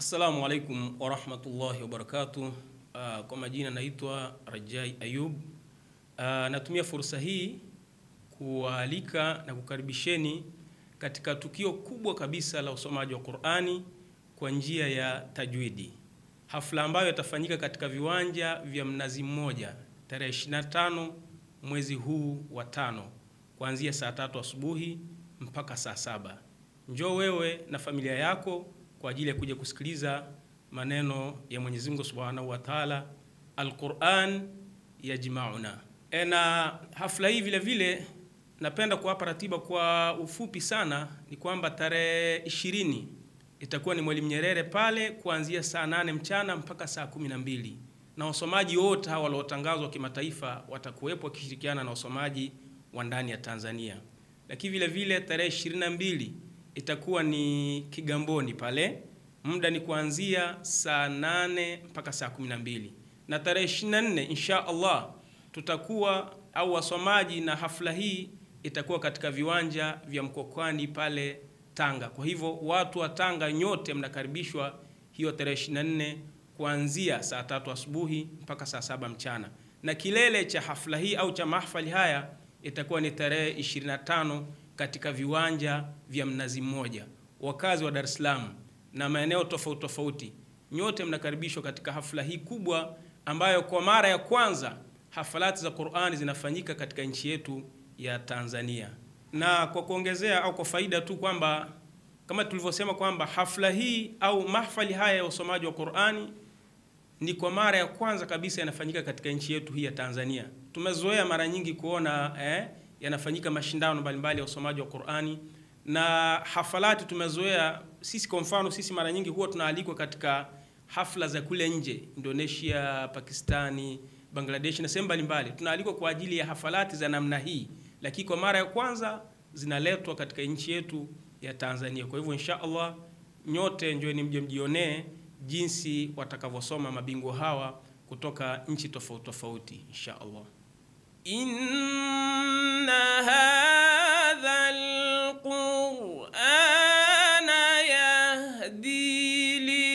Assalamu alaikum wa rahmatullahi wa barakatuh. Kwa majina naitwa Rajai Ayub. Natumia fursa hii kualika na kukaribisheni katika tukio kubwa kabisa la usomaji wa Qur'ani kwa njia ya tajwidi. Hafla ambayo itafanyika katika viwanja vya Mnazi Mmoja tarehe 25 mwezi huu wa 5 kuanzia saa 3 asubuhi mpaka saa 7. Njoo wewe na familia yako kwa ajili ya kuja kusikiliza maneno ya Mwenyezi Mungu Subhanahu wa Ta'ala, Al-Qur'an yajma'una. Na hafla hii vile vile napenda kuwapa ratiba kwa ufupi sana, ni kwamba tarehe 20 itakuwa ni Mwalimu Nyerere pale kuanzia saa 8 mchana mpaka saa 12, na wasomaji wote hawa waliotangazwa kimataifa watakuwepo wakishirikiana na wasomaji wa ndani ya Tanzania. Lakini vile vile tarehe 22 itakuwa ni Kigamboni pale, muda ni kuanzia saa 8 mpaka saa 12, na tarehe 24 insha Allah tutakuwa au wasomaji na hafla hii itakuwa katika viwanja vya Mkokwani pale Tanga. Kwa hivyo watu wa Tanga nyote mnakaribishwa hiyo tarehe 24 kuanzia saa 3 asubuhi mpaka saa 7 mchana, na kilele cha hafla hii au cha mahfali haya itakuwa ni tarehe 25 katika viwanja vya Mnazi Mmoja. Wakazi wa Dar es Salaam na maeneo tofauti tofauti, nyote mnakaribishwa katika hafla hii kubwa ambayo kwa mara ya kwanza hafalati za Qur'ani zinafanyika katika nchi yetu ya Tanzania. Na kwa kuongezea au kwa faida tu kwamba kama tulivyosema kwamba hafla hii au mahfali haya ya usomaji wa Qur'ani ni kwa mara ya kwanza kabisa yanafanyika katika nchi yetu hii ya Tanzania. Tumezoea mara nyingi kuona yanafanyika mashindano mbalimbali ya usomaji wa Qur'ani na hafalati. Tumezoea sisi, kwa mfano sisi mara nyingi huwa tunaalikwa katika hafla za kule nje, Indonesia, Pakistani, Bangladesh na sehemu mbalimbali, tunaalikwa kwa ajili ya hafalati za namna hii, lakini kwa mara ya kwanza zinaletwa katika nchi yetu ya Tanzania. Kwa hivyo insha Allah nyote njoeni mje mjionee jinsi watakavyosoma mabingwa hawa kutoka nchi tofauti tofauti insha Allah. Inna hadha al-Qur'ana yahdi li